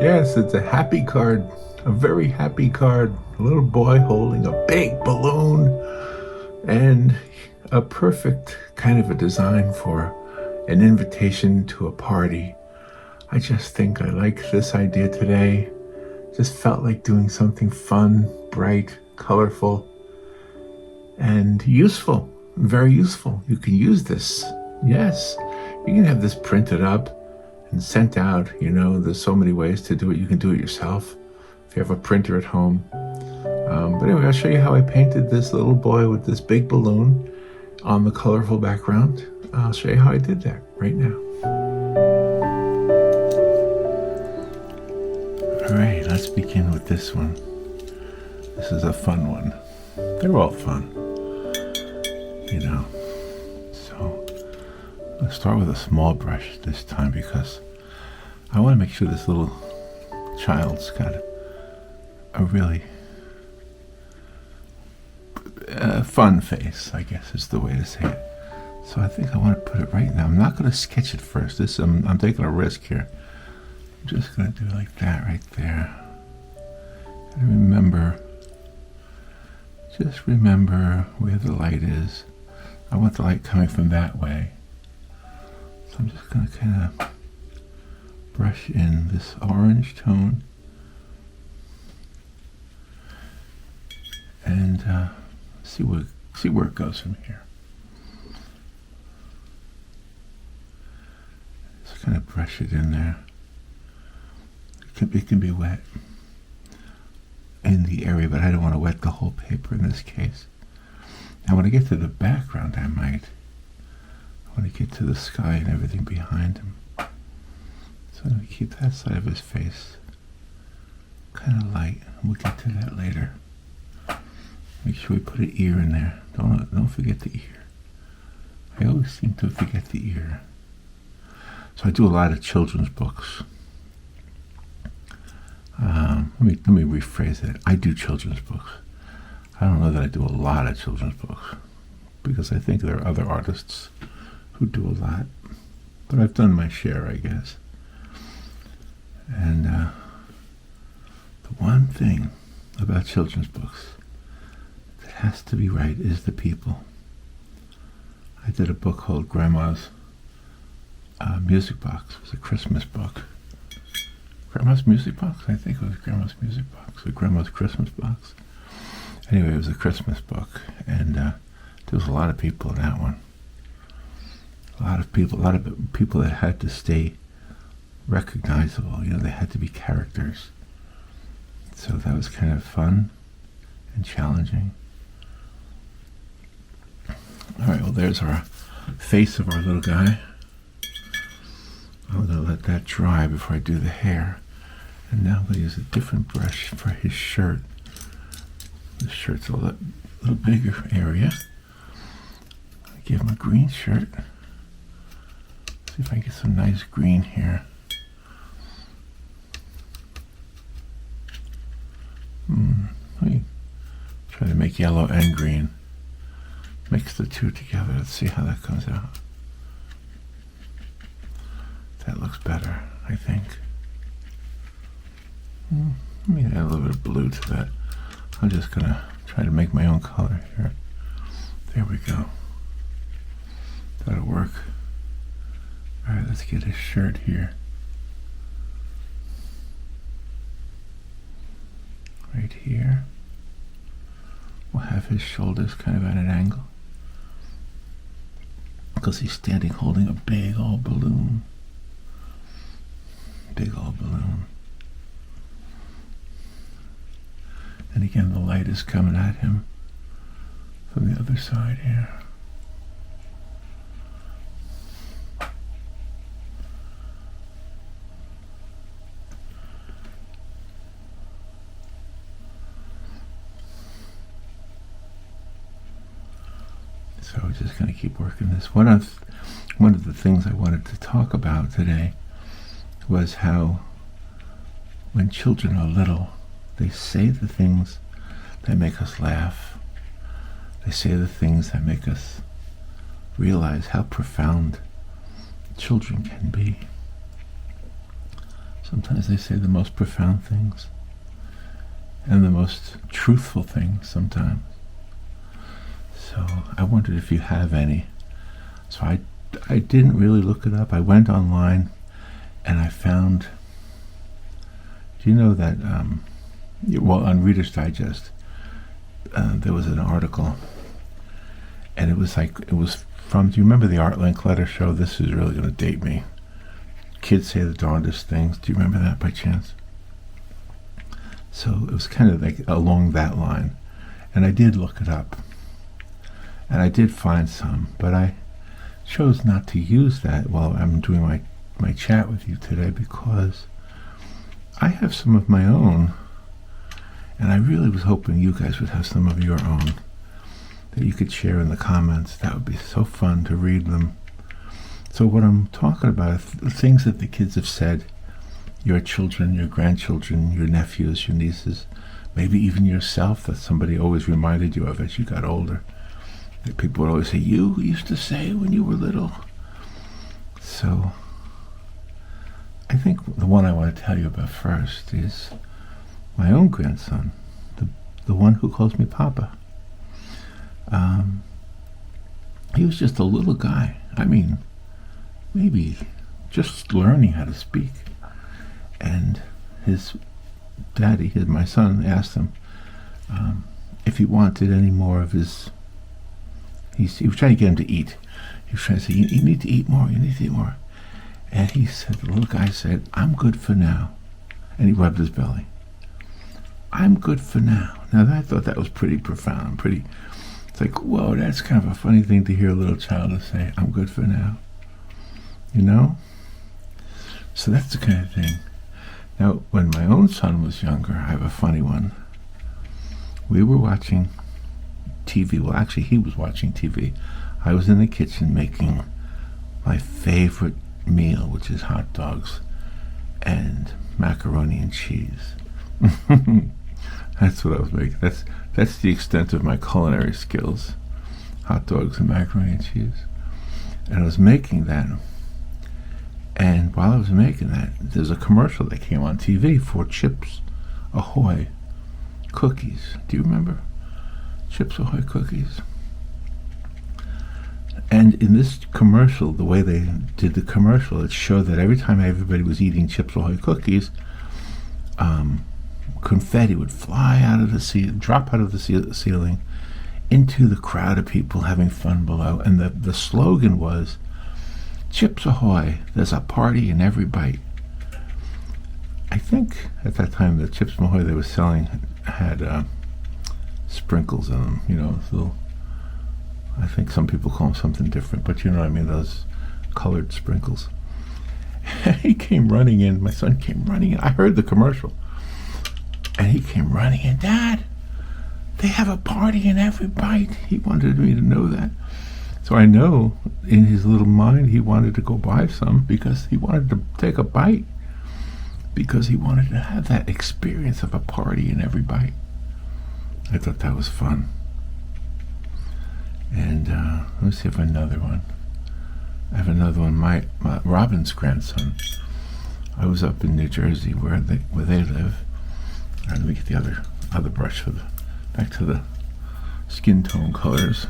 Yes, it's a happy card, a very happy card. A little boy holding a big balloon and a perfect kind of a design for an invitation to a party. I just think I like this idea today. Just felt like doing something fun, bright, colorful, and useful. Very useful. You can use this. Yes, you can have this printed up and sent out. You know, there's so many ways to do it. You can do it yourself if you have a printer at home. But anyway, I'll show you how I painted this little boy with this big balloon on the colorful background. I'll show you how I did that right now. All right, let's begin with this one. This is a fun one. They're all fun, you know. So let's start with a small brush this time because I want to make sure this little child's got a really fun face, I guess is the way to say it. So I think I want to put it right now. I'm not going to sketch it first. I'm taking a risk here. I'm just going to do like that right there. And just remember where the light is. I want the light coming from that way. So I'm just going to kind of brush in this orange tone. And see where it goes from here. Just kind of brush it in there. It can be wet in the area, but I don't want to wet the whole paper in this case. Now when I get to the background, I want to get to the sky and everything behind him. So I'm going to keep that side of his face kind of light. We'll get to that later. Make sure we put an ear in there. Don't forget the ear. I always seem to forget the ear. So I do a lot of children's books. Let me rephrase that. I do children's books. I don't know that I do a lot of children's books because I think there are other artists who do a lot. But I've done my share, I guess. And the one thing about children's books that has to be right is the people. I did a book called Grandma's Music Box. It was a Christmas book. Grandma's Music Box? I think it was Grandma's Music Box or Grandma's Christmas Box. Anyway, it was a Christmas book, and there was a lot of people in that one. A lot of people that had to stay recognizable. You know, they had to be characters. So that was kind of fun and challenging. All right, well, there's our face of our little guy. I'm going to let that dry before I do the hair. And now I'm going to use a different brush for his shirt. The shirt's a little bigger area. I give him a green shirt. See if I can get some nice green here. Let me try to make yellow and green. Mix the two together. Let's see how that comes out. That looks better, I think. Let me add a little bit of blue to that. I'm just going to try to make my own color here. There we go. That'll work. All right, let's get his shirt here. Right here. We'll have his shoulders kind of at an angle because he's standing holding a big old balloon. Big old balloon. And again, the light is coming at him from the other side here. So we're just going to keep working this. One of the things I wanted to talk about today was how when children are little, they say the things that make us laugh. They say the things that make us realize how profound children can be. So Sometimes they say the most profound things and the most truthful things sometimes. So I wondered if you have any. So I didn't really look it up. I went online and I found, do you know that, well, on Reader's Digest, there was an article, and it was from, do you remember the Art Linkletter show? This is really going to date me. Kids Say the Darndest Things. Do you remember that by chance? So it was kind of like along that line. And I did look it up. And I did find some, but I chose not to use that while I'm doing my chat with you today, because I have some of my own, and I really was hoping you guys would have some of your own that you could share in the comments. That would be so fun to read them. So what I'm talking about are things that the kids have said, your children, your grandchildren, your nephews, your nieces, maybe even yourself, that somebody always reminded you of as you got older. That people would always say, you used to say when you were little. So I think the one I want to tell you about first is my own grandson, the one who calls me Poppa. He was just a little guy. I mean, maybe just learning how to speak. And his daddy, my son, asked him if he wanted any more of his, he was trying to get him to eat. He was trying to say, you need to eat more, you need to eat more. And he said, the little guy said, I'm good for now. And he rubbed his belly. I'm good for now. Now, I thought that was pretty profound, it's like, whoa, that's kind of a funny thing to hear a little child to say, I'm good for now. You know? So that's the kind of thing. Now, when my own son was younger, I have a funny one. We were watching TV. Well, actually, he was watching TV. I was in the kitchen making my favorite meal, which is hot dogs and macaroni and cheese. That's what I was making. That's the extent of my culinary skills. Hot dogs and macaroni and cheese. And I was making that. And while I was making that, there's a commercial that came on TV for Chips Ahoy cookies. Do you remember? Chips Ahoy cookies. And in this commercial, the way they did the commercial, it showed that every time everybody was eating Chips Ahoy cookies, confetti would fly out of the ceiling, drop out of the ceiling into the crowd of people having fun below. And the slogan was, Chips Ahoy, there's a party in every bite. I think at that time the Chips Ahoy they were selling had sprinkles in them, you know, little, I think some people call them something different, but you know what I mean, those colored sprinkles. He came running in, my son came running in, I heard the commercial, and he came running in, Dad, they have a party in every bite. He wanted me to know that. So I know in his little mind he wanted to go buy some because he wanted to take a bite, because he wanted to have that experience of a party in every bite. I thought that was fun. And let me see if I have another one. I have another one. My Robin's grandson. I was up in New Jersey where they live. All right, let me get the other brush for back to the skin tone colors.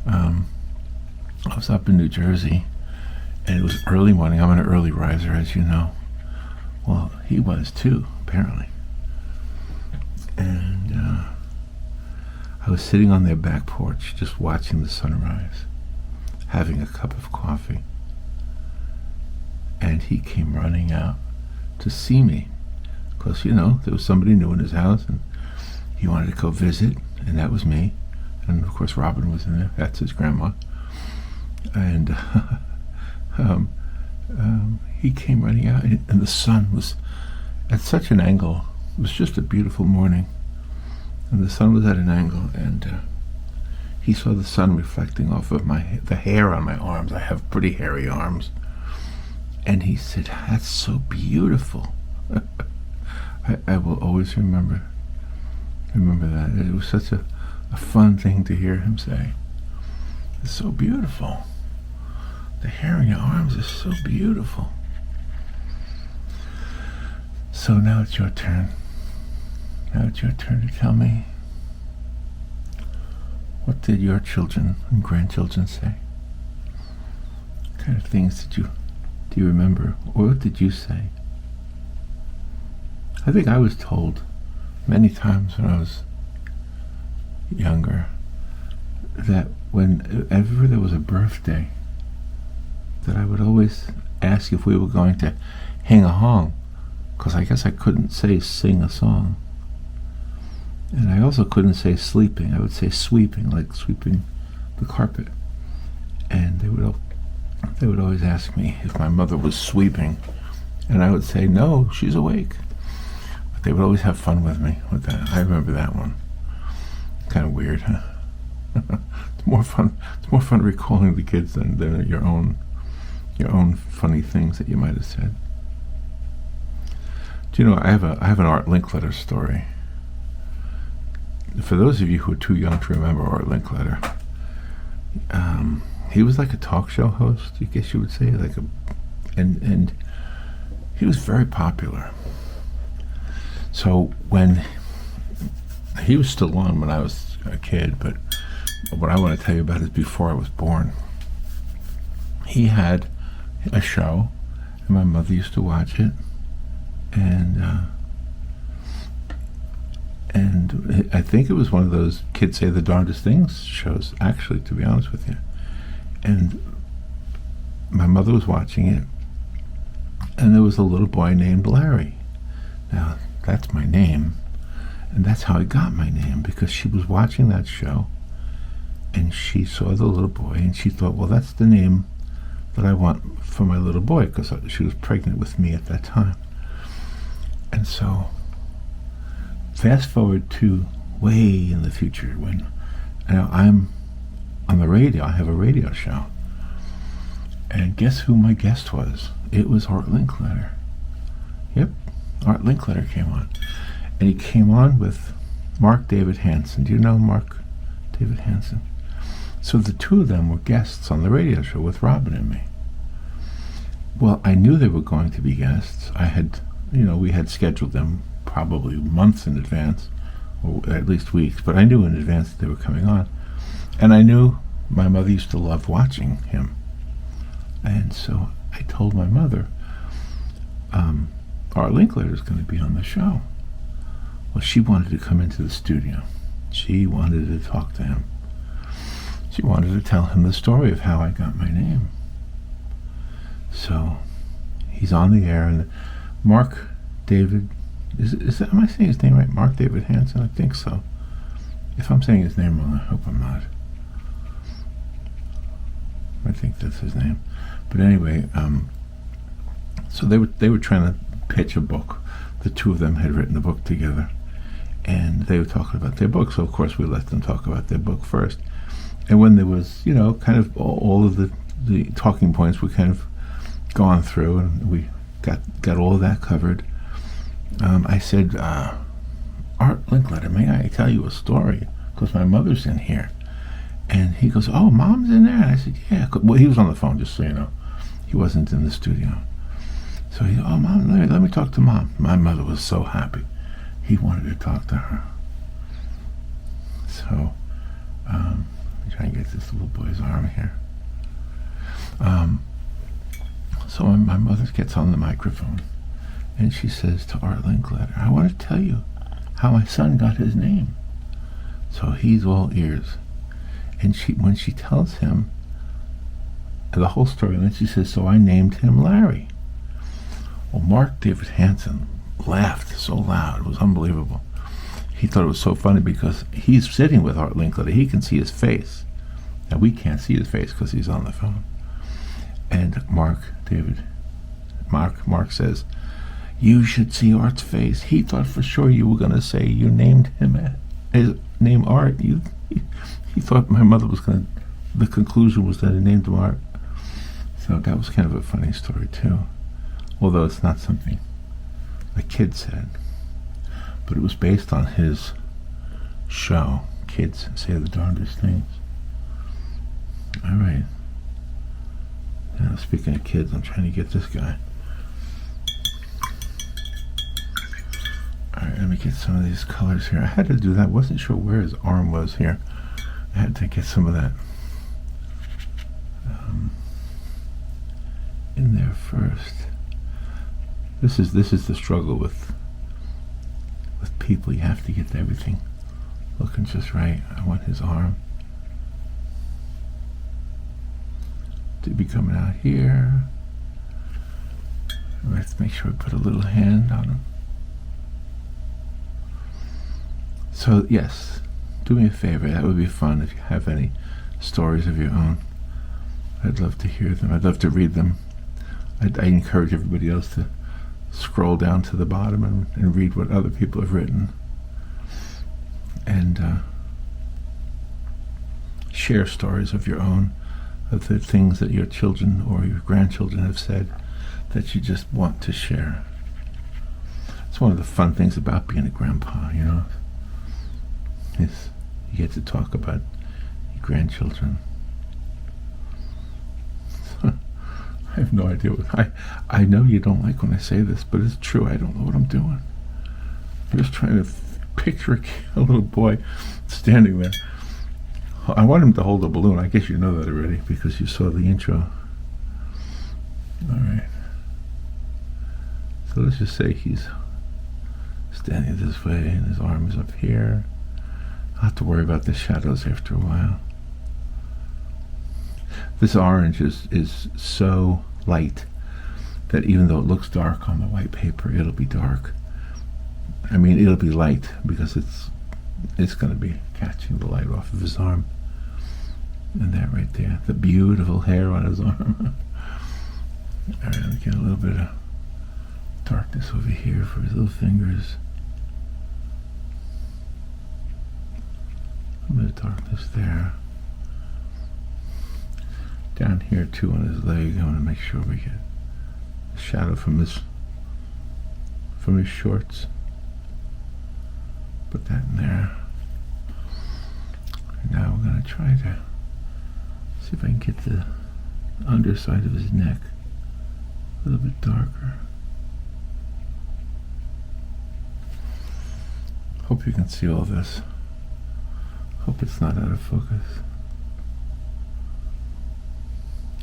I was up in New Jersey, and it was early morning. I'm an early riser, as you know. Well, he was too, apparently. And I was sitting on their back porch, just watching the sunrise, having a cup of coffee. And he came running out to see me, because, you know, there was somebody new in his house, and he wanted to go visit, and that was me. And, of course, Robin was in there. That's his grandma. And he came running out, and the sun was at such an angle. It was just a beautiful morning. And the sun was at an angle, and he saw the sun reflecting off of the hair on my arms. I have pretty hairy arms. And he said, that's so beautiful. I will always remember that. It was such a fun thing to hear him say. It's so beautiful. The hair on your arms is so beautiful. So now it's your turn. Now it's your turn to tell me, what did your children and grandchildren say? What kind of things do you remember? Or what did you say? I think I was told many times when I was younger that whenever there was a birthday, that I would always ask if we were going to hang a hong, because I guess I couldn't say sing a song. And I also couldn't say sleeping. I would say sweeping, like sweeping the carpet. And they would always ask me if my mother was sweeping, and I would say, no, she's awake. But they would always have fun with me with that. I remember that one. Kind of weird, huh? It's more fun recalling the kids than your own funny things that you might have said. Do you know, I have an Art Linkletter story. For those of you who are too young to remember Art Linkletter, he was like a talk show host, I guess you would say, and he was very popular. So when he was still on when I was a kid, but what I want to tell you about is before I was born. He had a show, and my mother used to watch it, and I think it was one of those Kids Say the Darndest Things shows, actually, to be honest with you. And my mother was watching it, and there was a little boy named Larry. Now, that's my name, and that's how I got my name, because she was watching that show, and she saw the little boy, and she thought, well, that's the name that I want for my little boy, because she was pregnant with me at that time. And so, fast forward to way in the future, when I'm on the radio. I have a radio show, and guess who my guest was? It was Art Linkletter. Yep, Art Linkletter came on, and he came on with Mark David Hansen. Do you know Mark David Hansen? So the two of them were guests on the radio show with Robin and me. Well, I knew they were going to be guests. We had scheduled them probably months in advance, or at least weeks, but I knew in advance that they were coming on. And I knew my mother used to love watching him. And so I told my mother, Art Linkletter is going to be on the show. Well, she wanted to come into the studio. She wanted to talk to him. She wanted to tell him the story of how I got my name. So he's on the air, and Mark David, am I saying his name right? Mark David Hansen? I think so. If I'm saying his name wrong, I hope I'm not. I think that's his name. But anyway, so they were trying to pitch a book. The two of them had written a book together, and they were talking about their book. So of course we let them talk about their book first. And when there was, kind of all of the talking points were kind of gone through, and we got all of that covered, I said, Art Linkletter, may I tell you a story? Because my mother's in here. And he goes, oh, Mom's in there? And I said, yeah. Well, he was on the phone, just so you know. He wasn't in the studio. So he goes, oh, Mom, let me talk to Mom. My mother was so happy. He wanted to talk to her. So, let me try and get this little boy's arm here. So my mother gets on the microphone, and she says to Art Linkletter, I want to tell you how my son got his name. So he's all ears. And when she tells him the whole story, and then she says, so I named him Larry. Well, Mark David Hansen laughed so loud. It was unbelievable. He thought it was so funny because he's sitting with Art Linkletter. He can see his face. Now, we can't see his face because he's on the phone. And Mark says, you should see Art's face. He thought for sure you were going to say you named him his name Art. He thought my mother was going to, the conclusion was that he named him Art. So that was kind of a funny story too. Although it's not something a kid said. But it was based on his show, Kids Say the Darndest Things. All right. Now, speaking of kids, I'm trying to get this guy. let me get some of these colors here. I had to do that. Wasn't sure where his arm was here. I had to get some of that in there first. This is the struggle with people. You have to get everything looking just right. I want his arm to be coming out here. Let's make sure we put a little hand on him. So yes, do me a favor. That would be fun if you have any stories of your own. I'd love to hear them. I'd love to read them. I encourage everybody else to scroll down to the bottom and read what other people have written, and share stories of your own, of the things that your children or your grandchildren have said that you just want to share. It's one of the fun things about being a grandpa, you know, is you get to talk about your grandchildren. I have no idea what I know you don't like when I say this, but it's true. I don't know what I'm doing. I'm just trying to picture a little boy standing there. I want him to hold a balloon. I guess you know that already because you saw the intro. All right. So let's just say he's standing this way and his arm is up here. I'll have to worry about the shadows after a while. This orange is so light that even though it looks dark on the white paper, it'll be dark. I mean, it'll be light because it's going to be catching the light off of his arm. And that right there, the beautiful hair on his arm. All right, let me get a little bit of darkness over here for his little fingers. A little bit of darkness there. Down here too on his leg, I want to make sure we get a shadow from his shorts. Put that in there. And now we're going to try to see if I can get the underside of his neck a little bit darker. Hope you can see all this. Hope it's not out of focus.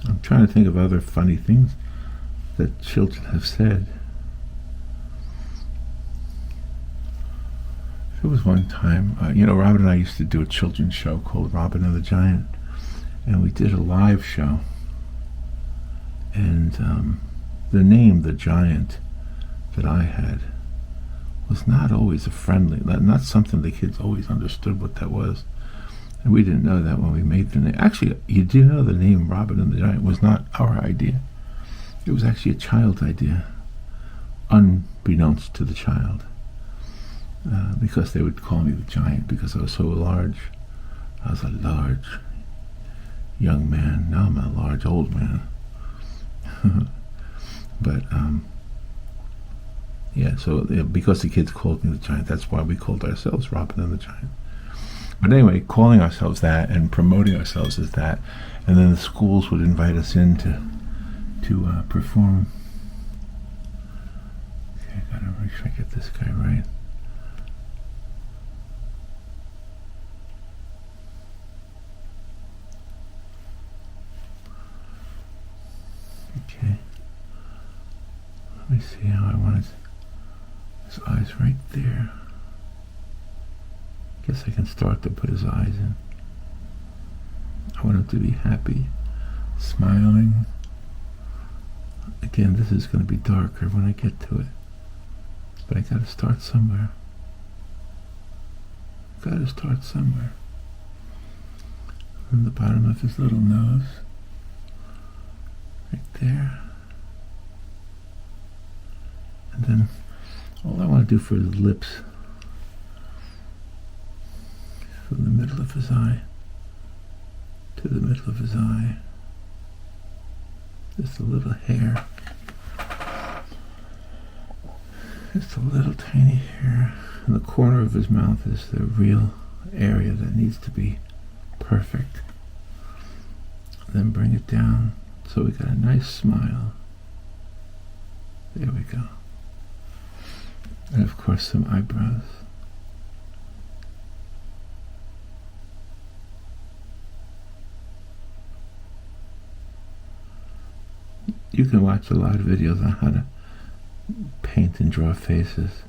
I'm trying to think of other funny things that children have said. There was one time, you know, Robin and I used to do a children's show called Robin and the Giant, and we did a live show. And the name, the Giant, that I had was not always a friendly, not something the kids always understood what that was. And we didn't know that when we made the name. Actually, you do know the name Robin and the Giant was not our idea. It was actually a child's idea, unbeknownst to the child. Because they would call me the Giant because I was so large. I was a large young man. Now I'm a large old man. But, yeah, so because the kids called me the Giant, that's why we called ourselves Robin and the Giant. But anyway, calling ourselves that and promoting ourselves as that, and then the schools would invite us in to perform. Okay, I gotta make sure I get this guy right. Okay. Let me see how I want his eyes right there. Guess I can start to put his eyes in. I want him to be happy, smiling. Again, this is going to be darker when I get to it. But I gotta start somewhere. Gotta start somewhere. From the bottom of his little nose. Right there. And then all I want to do for his lips, from the middle of his eye to the middle of his eye, just a little hair, just a little tiny hair. And the corner of his mouth is the real area that needs to be perfect. Then bring it down so we got a nice smile. There we go. And of course some eyebrows. You can watch a lot of videos on how to paint and draw faces.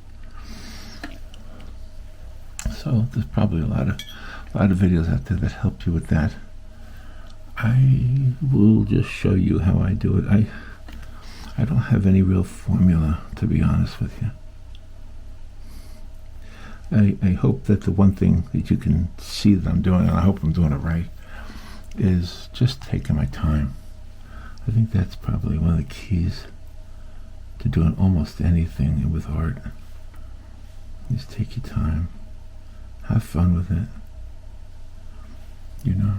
So there's probably a lot of videos out there that help you with that. I will just show you how I do it. I don't have any real formula, to be honest with you. I hope that the one thing that you can see that I'm doing, and I hope I'm doing it right, is just taking my time. I think that's probably one of the keys to doing almost anything with art. Just take your time. Have fun with it. You know?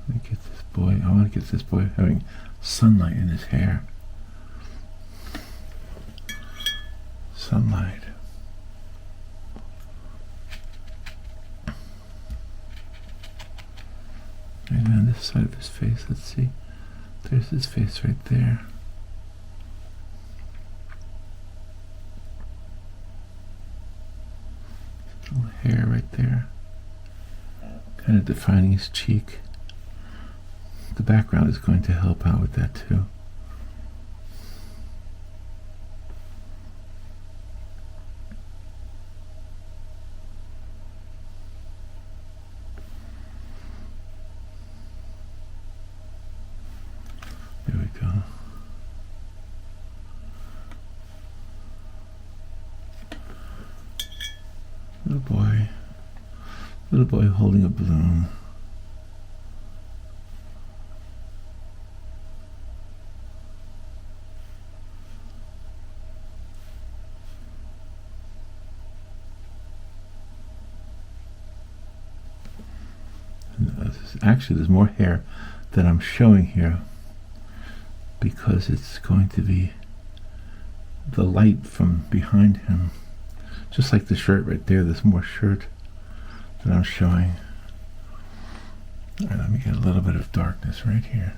Let me get this boy. I want to get this boy having sunlight in his hair. Sunlight. And on this side of his face, let's see. There's his face right there. Little hair right there. Kind of defining his cheek. The background is going to help out with that too. There we go. Little boy holding a balloon. Actually, there's more hair than I'm showing here because it's going to be the light from behind him. Just like the shirt right there, there's more shirt than I'm showing. All right, let me get a little bit of darkness right here.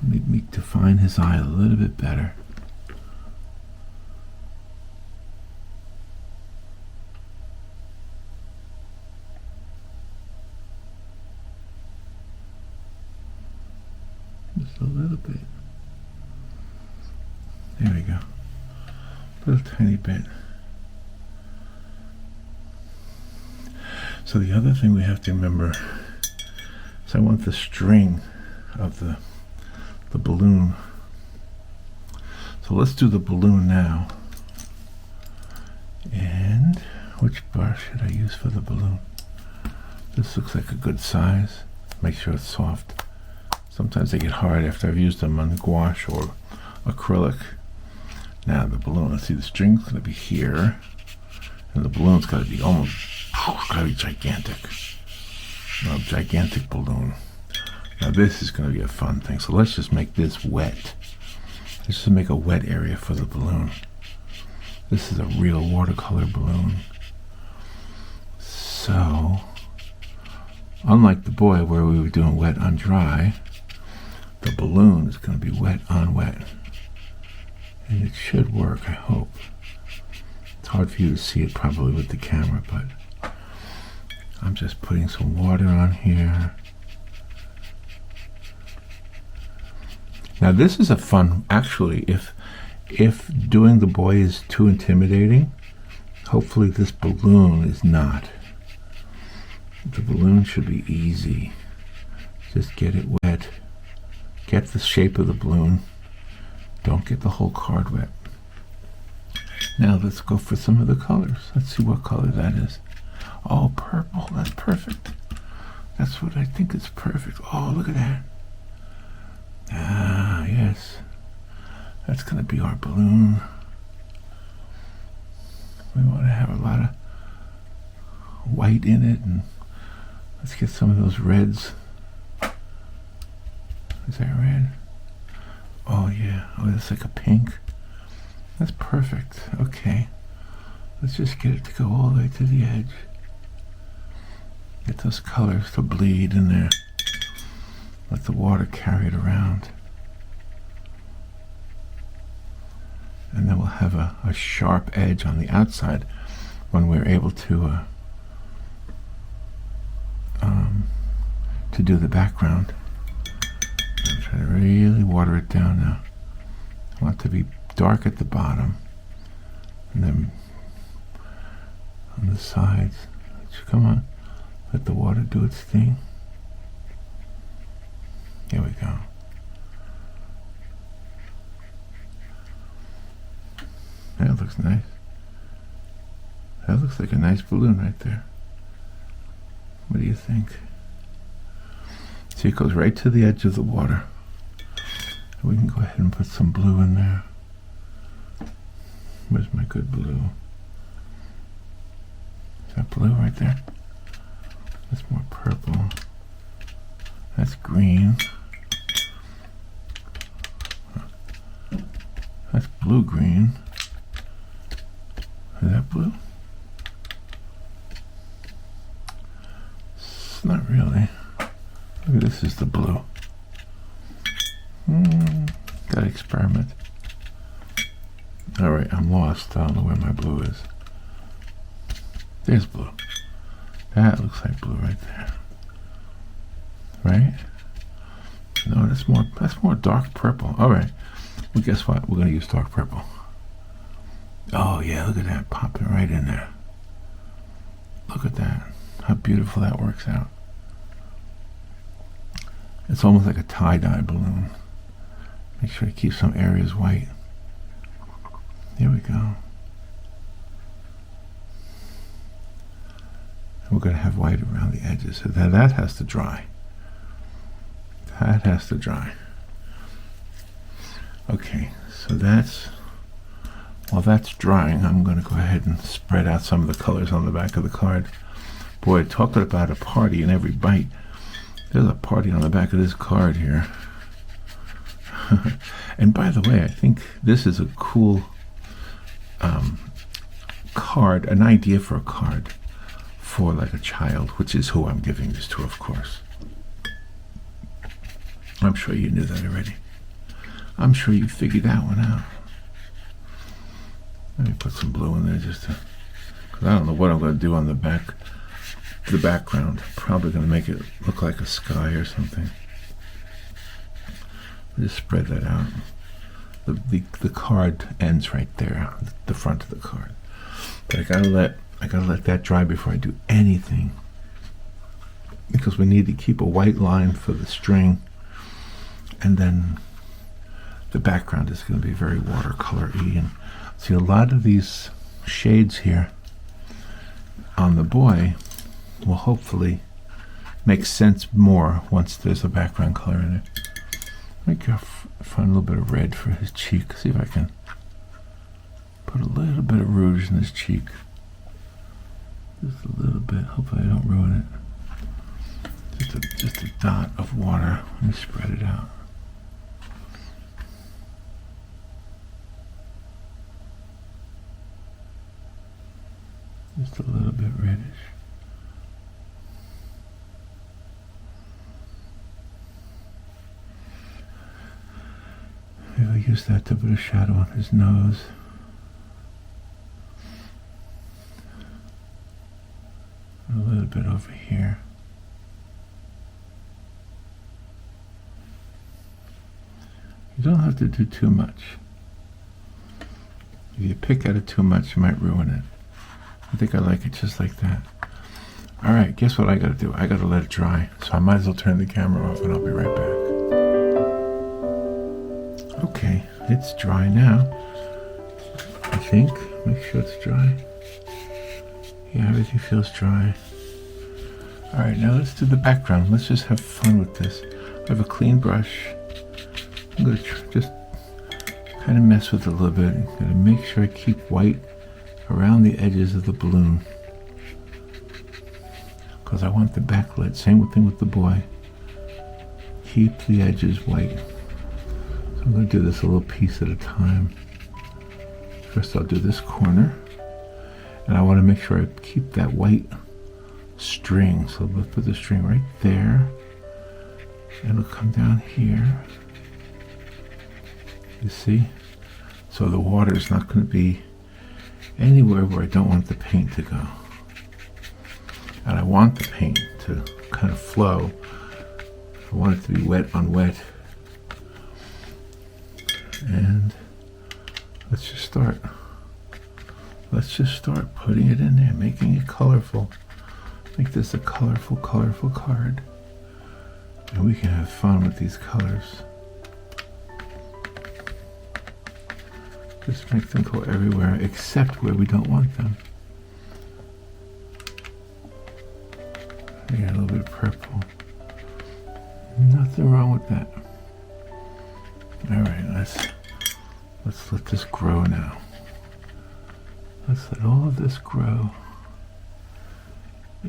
Let me define his eye a little bit better. Just a little bit. There we go. A little tiny bit. So the other thing we have to remember is I want the string of the balloon. So let's do the balloon now. And which brush should I use for the balloon? This looks like a good size. Make sure it's soft. Sometimes they get hard after I've used them on gouache or acrylic. Now the balloon, let's see, the string's going to be here. And the balloon's got to be almost, got to be gigantic. A gigantic balloon. Now this is going to be a fun thing. So let's just make this wet. Let's just make a wet area for the balloon. This is a real watercolor balloon. So, unlike the boy where we were doing wet on dry, the balloon is going to be wet on wet. And it should work, I hope. It's hard for you to see it probably with the camera, but I'm just putting some water on here. Now this is a fun, actually, if doing the boy is too intimidating, hopefully this balloon is not. The balloon should be easy. Just get it wet. Get the shape of the balloon. Don't get the whole card wet. Now let's go for some of the colors. Let's see what color that is. Oh, purple. That's perfect. That's what I think is perfect. Oh, look at that. Ah, yes. That's going to be our balloon. We want to have a lot of white in it, and let's get some of those reds. Is that red? Oh yeah. Oh, that's like a pink. That's perfect. Okay. Let's just get it to go all the way to the edge. Get those colors to bleed in there. Let the water carry it around. and then we'll have a sharp edge on the outside when we're able to do the background. I'm trying to really water it down now. I want it to be dark at the bottom, and then on the sides. Come on, let the water do its thing. Here we go. That looks nice. That looks like a nice balloon right there. What do you think? See, it goes right to the edge of the water. We can go ahead and put some blue in there. Where's my good blue? Is that blue right there? That's more purple. That's green. That's blue-green. Is that blue? It's not really. Maybe this is the blue. Gotta experiment. Alright, I'm lost. I don't know where my blue is. There's blue. That looks like blue right there. Right? No, that's more dark purple. Alright. Well, guess what? We're gonna use dark purple. Oh yeah, look at that popping right in there. Look at that. How beautiful that works out. It's almost like a tie-dye balloon. Make sure to keep some areas white. There we go. And we're going to have white around the edges. So that has to dry. That has to dry. Okay, so while that's drying, I'm going to go ahead and spread out some of the colors on the back of the card. Boy, talking about a party in every bite. There's a party on the back of this card here. And by the way, I think this is a cool card, an idea for a card for like a child, which is who I'm giving this to, of course. I'm sure you knew that already. I'm sure you figured that one out. Let me put some blue in there just to, because I don't know what I'm going to do on the background. Probably going to make it look like a sky or something. Just spread that out. The card ends right there, the front of the card. But I gotta let that dry before I do anything, because we need to keep a white line for the string, and then the background is going to be very watercolor-y. And see, a lot of these shades here on the boy will hopefully make sense more once there's a background color in it. Let me find a little bit of red for his cheek. See if I can put a little bit of rouge in his cheek. Just a little bit. Hopefully I don't ruin it. Just a dot of water. Let me spread it out. Just a little bit reddish. Maybe I'll use that to put a shadow on his nose. A little bit over here. You don't have to do too much. If you pick at it too much, you might ruin it. I think I like it just like that. Alright, guess what I gotta do? I gotta let it dry. So I might as well turn the camera off and I'll be right back. Okay, it's dry now. I think. Make sure it's dry. Yeah, everything feels dry. Alright, now let's do the background. Let's just have fun with this. I have a clean brush. I'm going to just kind of mess with it a little bit. I'm going to make sure I keep white around the edges of the balloon, because I want the backlit. Same thing with the boy. Keep the edges white. So I'm going to do this a little piece at a time. First I'll do this corner, and I want to make sure I keep that white string. So let's put the string right there, and it'll come down here. You see? So the water is not going to be anywhere where I don't want the paint to go. And I want the paint to kind of flow. I want it to be wet on wet. And let's just start. Let's just start putting it in there, making it colorful. Make this a colorful, colorful card. And we can have fun with these colors. Just make them go everywhere except where we don't want them. I got a little bit of purple. Nothing wrong with that. All right, let's let this grow now. Let's let all of this grow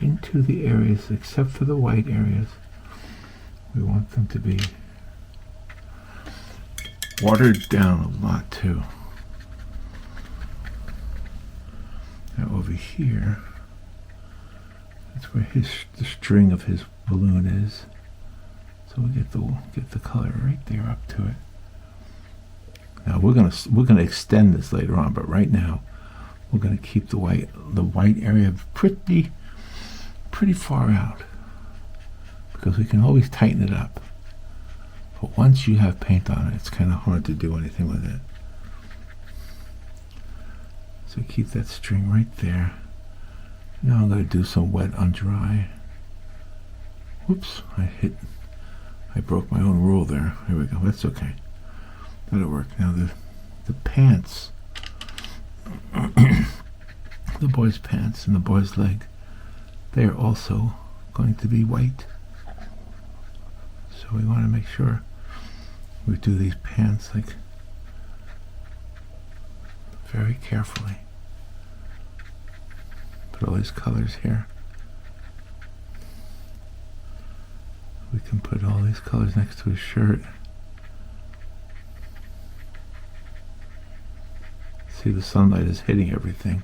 into the areas, except for the white areas. We want them to be watered down a lot too. Now over here, that's where the string of his balloon is. So we get the color right there up to it. Now we're gonna extend this later on, but right now we're gonna keep the white area pretty far out, because we can always tighten it up. But once you have paint on it, it's kind of hard to do anything with it. So keep that string right there. Now I'm going to do some wet on dry. Whoops, I broke my own rule there. Here we go, that's okay. That'll work. Now the pants, the boy's pants and the boy's leg, they are also going to be white. So we want to make sure we do these pants like very carefully. Put all these colors here. We can put all these colors next to his shirt. See, the sunlight is hitting everything.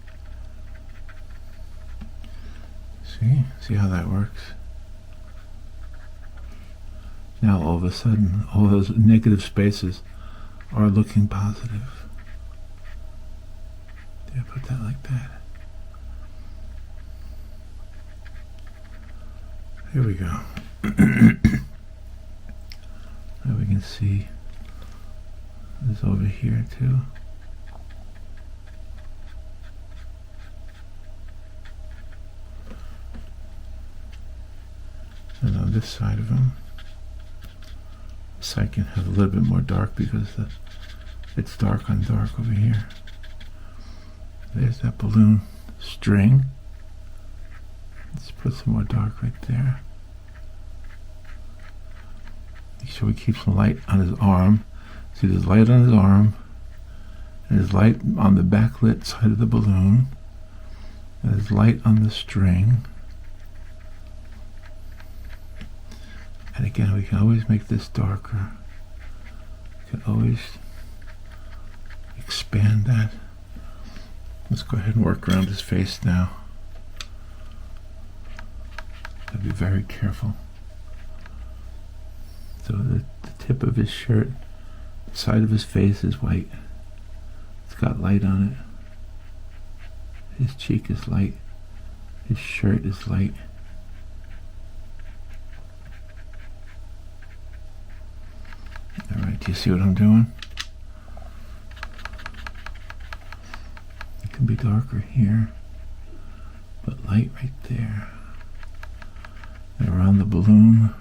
See how that works? Now all of a sudden, all those negative spaces are looking positive. Yeah, put that like that. Here we go. Now we can see this over here too. And on this side of him, this side can have a little bit more dark because it's dark on dark over here. There's that balloon string. Let's put some more dark right there. Make sure we keep some light on his arm. See, there's light on his arm, and there's light on the backlit side of the balloon, and there's light on the string. And again, we can always make this darker. We can always expand that. Let's go ahead and work around his face now. Gotta be very careful. So the tip of his shirt, the side of his face is white. It's got light on it. His cheek is light. His shirt is light. Alright, do you see what I'm doing? It can be darker here, but light right there. And around the balloon.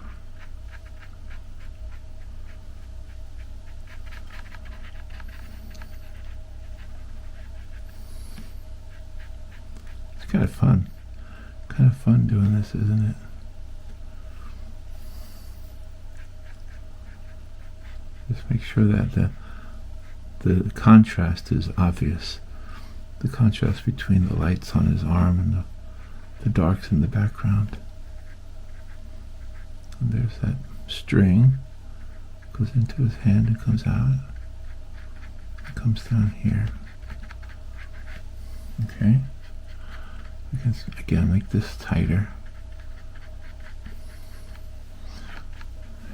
It's kind of fun. Kind of fun doing this, isn't it? Just make sure that the contrast is obvious. The contrast between the lights on his arm and the darks in the background. And there's that string. Goes into his hand and comes out. It comes down here. Okay. We can again make this tighter.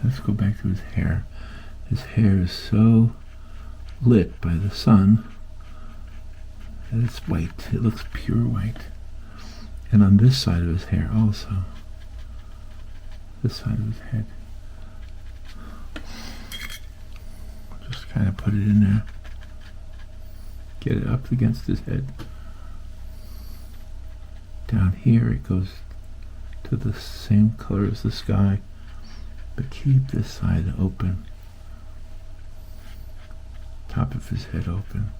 Let's go back to his hair. His hair is so lit by the sun, and it's white. It looks pure white. And on this side of his hair also, this side of his head, just kind of put it in there, get it up against his head. Down here it goes to the same color as the sky, but keep this side open, top of his head open,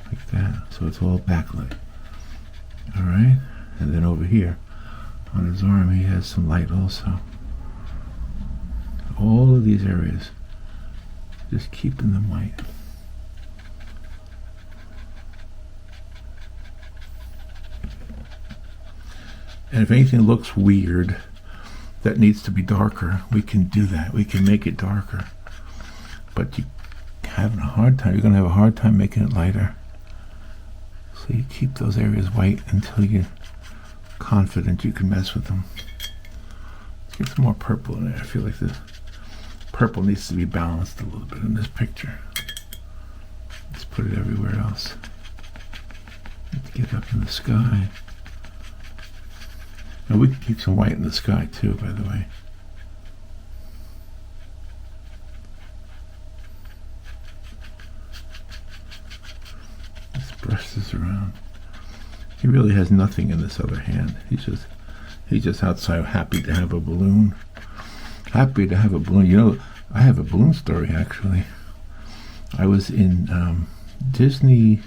like that, so it's all backlit. Alright, and then over here on his arm he has some light also. All of these areas, just keeping them white. And if anything looks weird that needs to be darker, we can do that. We can make it darker. But you're going to have a hard time making it lighter. So you keep those areas white until you're confident you can mess with them. Let's get some more purple in there. I feel like the purple needs to be balanced a little bit in this picture. Let's put it everywhere else. Let's get up in the sky. Now we can keep some white in the sky too, by the way. Let's brush this around. He really has nothing in this other hand. He's just outside happy to have a balloon. Happy to have a balloon. You know, I have a balloon story actually. I was in Disney,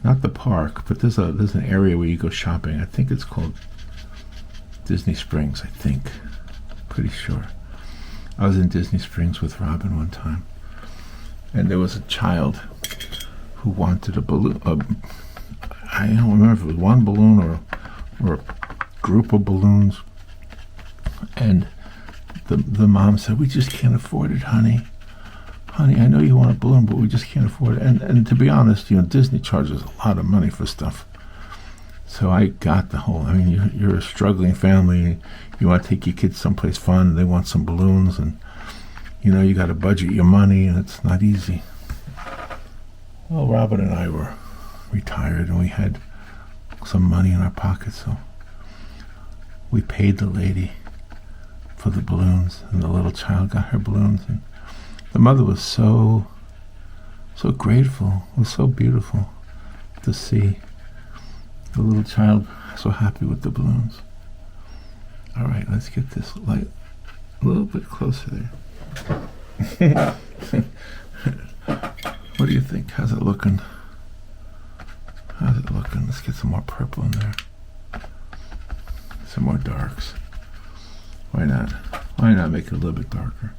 not the park, but there's an area where you go shopping. I think it's called Disney Springs, I think. Pretty sure. I was in Disney Springs with Robin one time, and there was a child who wanted a balloon. I don't remember if it was one balloon or a group of balloons. And the mom said, "We just can't afford it, honey. Honey, I know you want a balloon, but we just can't afford it." And to be honest, you know, Disney charges a lot of money for stuff. So I got the whole, I mean, you're a struggling family, you want to take your kids someplace fun, they want some balloons, and, you know, you got to budget your money, and it's not easy. Well, Robin and I were retired, and we had some money in our pockets, so we paid the lady for the balloons, and the little child got her balloons, and the mother was so grateful. It was so beautiful to see the little child so happy with the balloons. All right, let's get this light a little bit closer there. What do you think? How's it looking? How's it looking? Let's get some more purple in there. Some more darks. Why not? Why not make it a little bit darker?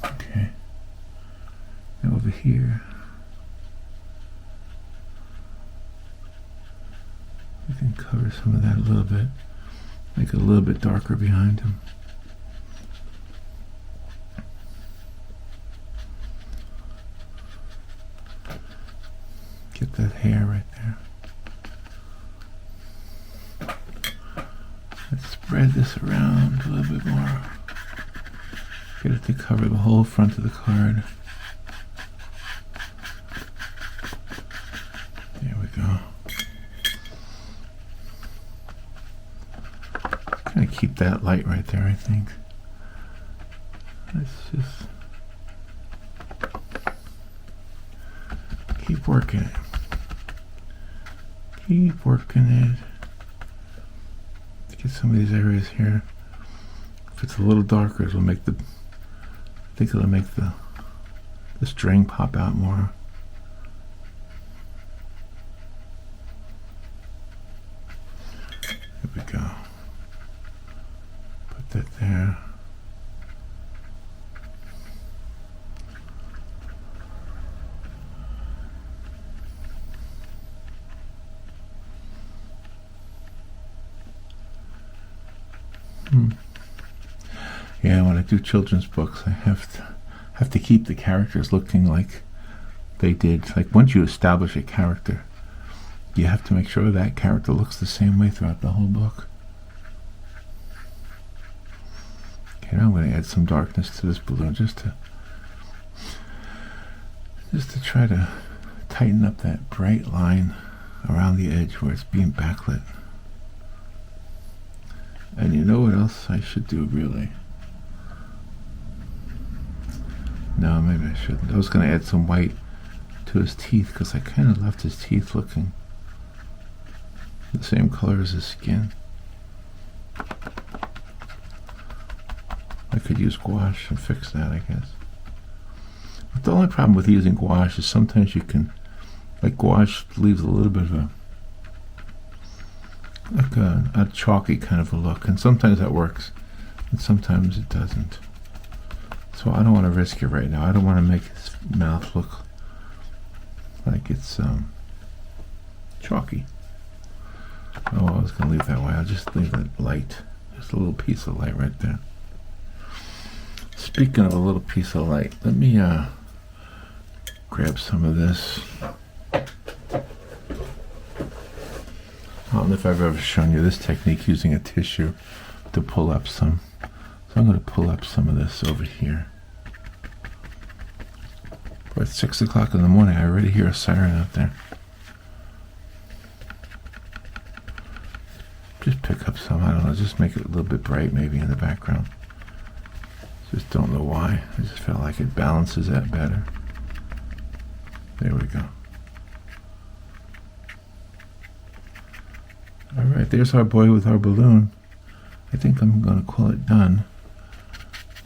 Okay. Now over here, we can cover some of that a little bit. Make it a little bit darker behind him. Get that hair right there. Let's spread this around a little bit more. Get it to cover the whole front of the card. There we go. Kind of keep that light right there, I think. Let's just keep working it. Keep working it. Let's get some of these areas here. If it's a little darker, it'll make the, I think it'll make the string pop out more. There we go. Put that there. Yeah, when I do children's books, I have to keep the characters looking like they did. Like once you establish a character, you have to make sure that character looks the same way throughout the whole book. Okay, now I'm going to add some darkness to this balloon just to try to tighten up that bright line around the edge where it's being backlit. And you know what else I should do, really? No, maybe I shouldn't. I was going to add some white to his teeth because I kind of left his teeth looking the same color as his skin. I could use gouache and fix that, I guess. But the only problem with using gouache is sometimes you can, like, gouache leaves a little bit of a chalky kind of a look, and sometimes that works and sometimes it doesn't. So I don't want to risk it right now. I don't want to make his mouth look like it's chalky. Oh, I was going to leave that way. I'll just leave it light. Just a little piece of light right there. Speaking of a little piece of light, let me grab some of this. I don't know if I've ever shown you this technique using a tissue to pull up some. So I'm going to pull up some of this over here. But it's 6 o'clock in the morning. I already hear a siren out there. Just pick up some, I don't know, just make it a little bit bright maybe in the background. Just don't know why. I just felt like it balances that better. There we go. Alright, there's our boy with our balloon. I think I'm going to call it done.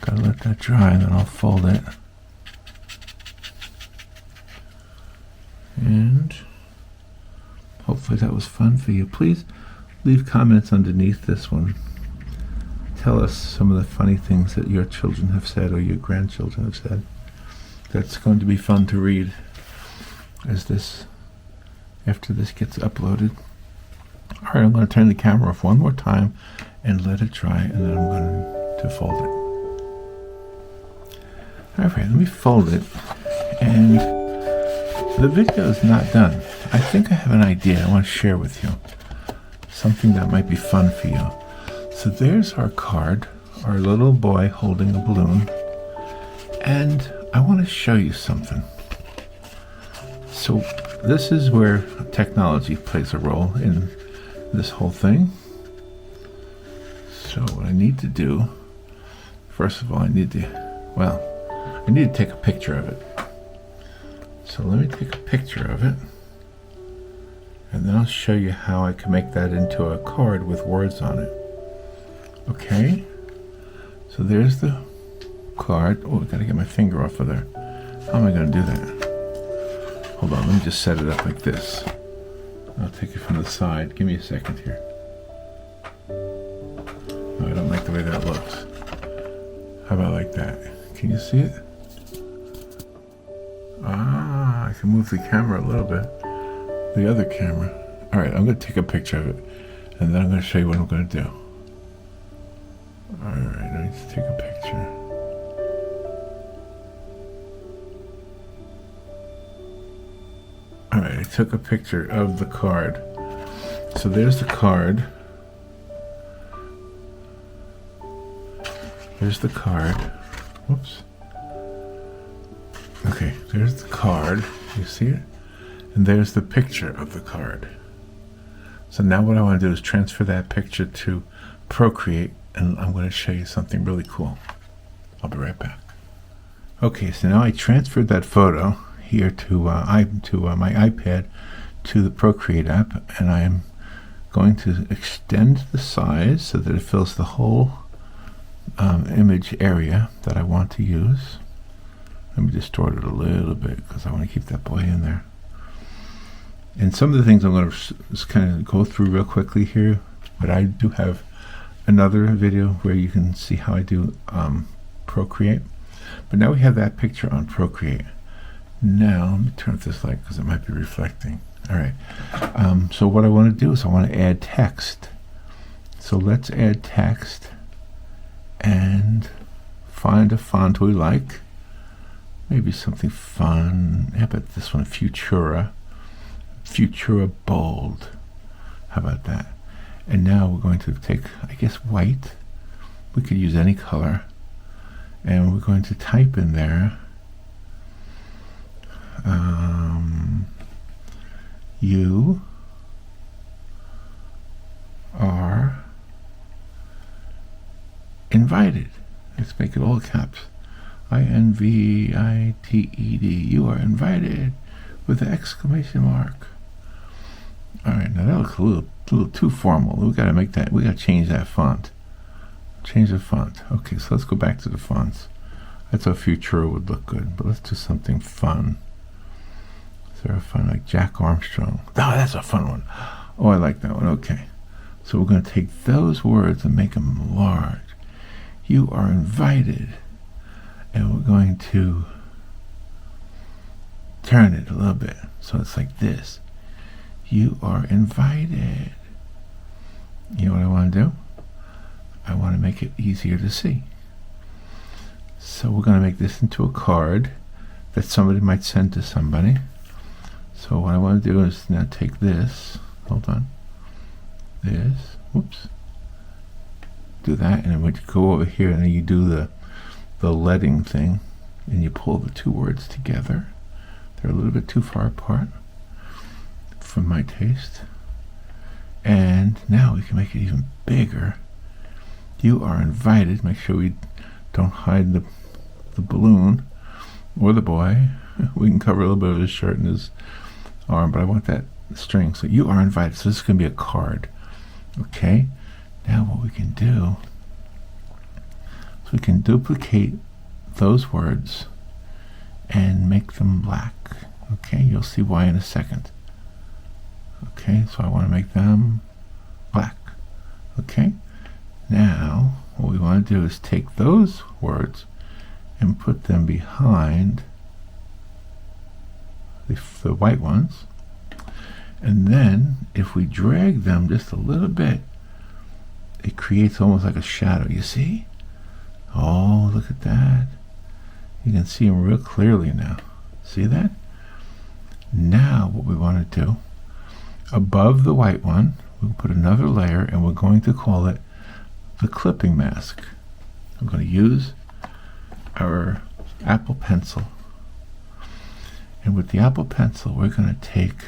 Gotta let that dry and then I'll fold it. And hopefully that was fun for you. Please leave comments underneath this one. Tell us some of the funny things that your children have said or your grandchildren have said. That's going to be fun to read after this gets uploaded. Alright, I'm going to turn the camera off one more time and let it dry, and then I'm going to fold it. Alright, let me fold it, and the video is not done. I think I have an idea I want to share with you. Something that might be fun for you. So there's our card, our little boy holding a balloon, and I want to show you something. So this is where technology plays a role in this whole thing. So what I need to do, first of all, I need to take a picture of it. So let me take a picture of it, and then I'll show you how I can make that into a card with words on it. Okay, so there's the card. Oh, I gotta get my finger off of there. How am I gonna do that? Hold on, let me just set it up like this. I'll take it from the side. Give me a second here. Oh, I don't like the way that looks. How about like that? Can you see it? Ah, I can move the camera a little bit. The other camera. Alright, I'm going to take a picture of it, and then I'm going to show you what I'm going to do. Alright, I need to take a picture. Alright, I took a picture of the card. So there's the card. There's the card. Whoops. Okay, there's the card. You see it? And there's the picture of the card. So now what I want to do is transfer that picture to Procreate, and I'm going to show you something really cool. I'll be right back. Okay, so now I transferred that photo here to my iPad to the Procreate app, and I'm going to extend the size so that it fills the whole image area that I want to use. Let me distort it a little bit because I want to keep that boy in there. And some of the things I'm going to just kind of go through real quickly here, but I do have another video where you can see how I do Procreate. But now we have that picture on Procreate. Now, let me turn off this light because it might be reflecting. Alright, so what I want to do is I want to add text. So let's add text and find a font we like. Maybe something fun. How about this one, Futura Bold. How about that? And now we're going to take, I guess, white. We could use any color. And we're going to type in there You are invited. Let's make it all caps. INVITED. You are invited with an exclamation mark. All right, now that looks a little too formal. We got to make that. We got to change that font. Change the font. Okay, so let's go back to the fonts. I thought Futura would look good, but let's do something fun. Is there a fun like Jack Armstrong? Oh, that's a fun one. Oh, I like that one. Okay, so we're going to take those words and make them large. You are invited, and we're going to turn it a little bit so it's like this. You are invited. You know what I want to do? I want to make it easier to see. So we're going to make this into a card that somebody might send to somebody. So what I want to do is now take this. Hold on. This. Whoops. Do that, and then we go over here, and then you do the letting thing, and you pull the two words together. They're a little bit too far apart for my taste. And now we can make it even bigger. You are invited. Make sure we don't hide the balloon or the boy. We can cover a little bit of his shirt and his arm, but I want that string. So you are invited. So this is going to be a card. Okay. Now what we can do is we can duplicate those words and make them black. Okay, you'll see why in a second. Okay, so I want to make them black. Okay, now what we want to do is take those words and put them behind the white ones, and then if we drag them just a little bit, it creates almost like a shadow. You see? Oh, look at that. You can see them real clearly now. See that? Now what we want to do, above the white one, we'll put another layer, and we're going to call it the clipping mask. I'm going to use our Apple Pencil. And with the Apple Pencil, we're going to take,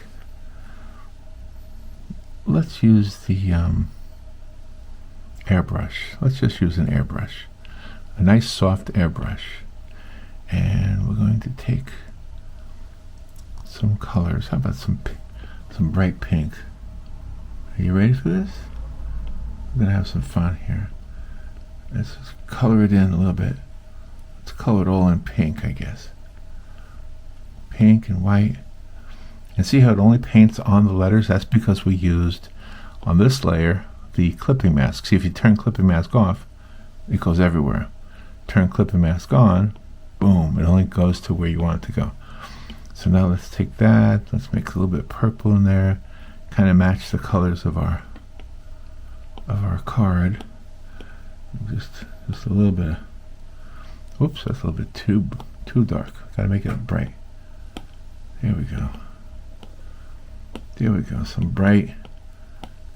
let's use the airbrush. Let's just use an airbrush, a nice soft airbrush, and we're going to take some colors. How about some bright pink? Are you ready for this? We're gonna have some fun here. Let's just color it in a little bit. Let's color it all in pink, I guess. Pink and white. And see how it only paints on the letters? That's because we used on this layer the clipping mask. See, if you turn clipping mask off, it goes everywhere. Turn clipping mask on, boom, it only goes to where you want it to go. So now let's take that, let's make a little bit purple in there, kind of match the colors of our card. Just a little bit. Whoops, that's a little bit too dark. Gotta make it bright. There we go. There we go. Some bright.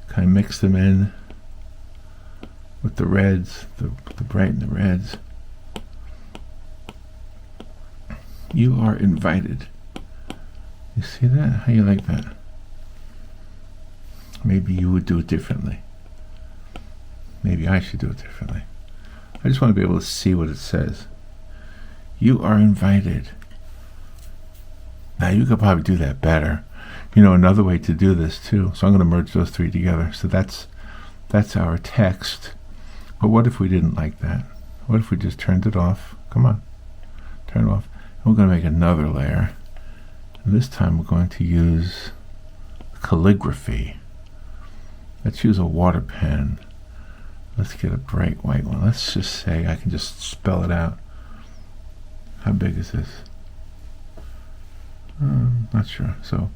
Kind of mix them in with the reds, the bright and the reds. You are invited. You see that? How you like that? Maybe you would do it differently. Maybe I should do it differently. I just want to be able to see what it says. You are invited. Now you could probably do that better. You know, another way to do this too. So I'm going to merge those three together. So that's our text. But what if we didn't like that? What if we just turned it off? Come on. Turn it off. And we're going to make another layer. And this time we're going to use calligraphy. Let's use a water pen. Let's get a bright white one. Let's just say, I can just spell it out. How big is this? Not sure. So,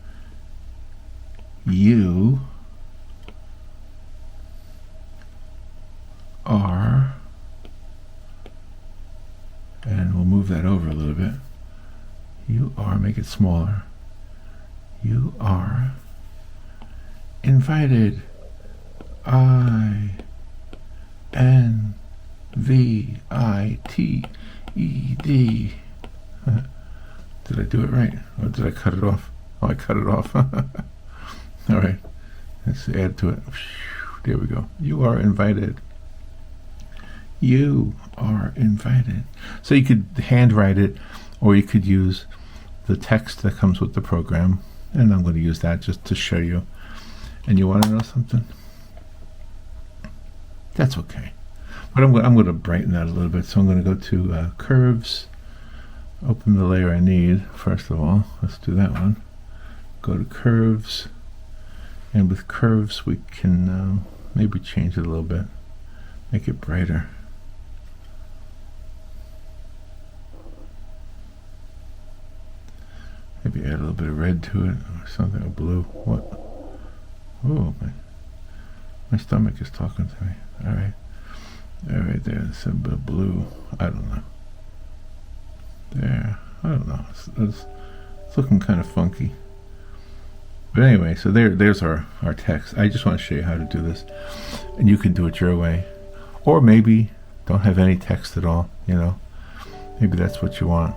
you are, and we'll move that over a little bit. You are, make it smaller. You are invited. INVITED. Did I do it right? Or did I cut it off? Oh, I cut it off. All right. Let's add to it. There we go. You are invited. You are invited. So you could handwrite it, or you could use the text that comes with the program. And I'm going to use that just to show you. And you want to know something? That's okay. But I'm going to brighten that a little bit. So I'm going to go to curves. Open the layer I need. First of all, let's do that one. Go to curves. And with curves, we can maybe change it a little bit. Make it brighter. Maybe add a little bit of red to it, or something, or blue. What? Oh, my stomach is talking to me. All right. All right, there's a bit of blue. I don't know. There. I don't know. It's looking kind of funky. But anyway, so there's our text. I just want to show you how to do this. And you can do it your way. Or maybe don't have any text at all, you know. Maybe that's what you want.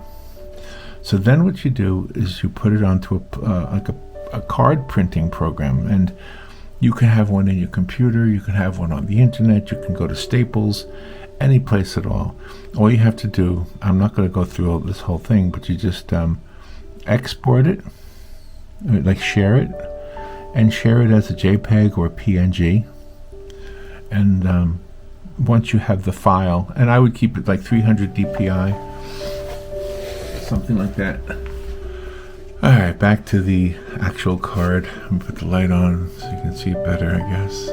So then what you do is you put it onto a card printing program, and you can have one in your computer, you can have one on the internet, you can go to Staples, any place at all. All you have to do, I'm not going to go through this whole thing, but you just export it, like share it, and share it as a JPEG or PNG. And once you have the file, and I would keep it like 300 DPI, something like that. All right, back to the actual card. I'm gonna put the light on so you can see it better, I guess.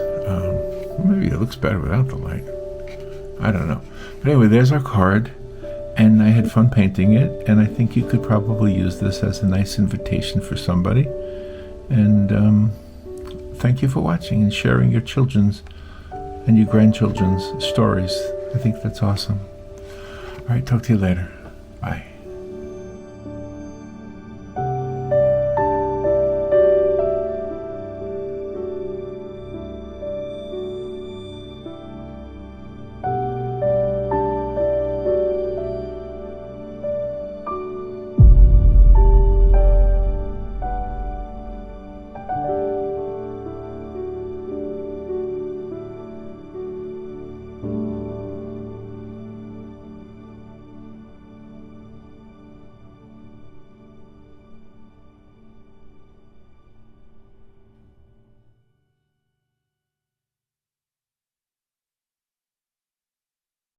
Maybe it looks better without the light. I don't know. But anyway, there's our card, and I had fun painting it, and I think you could probably use this as a nice invitation for somebody. And thank you for watching and sharing your children's and your grandchildren's stories. I think that's awesome. All right, talk to you later. Bye.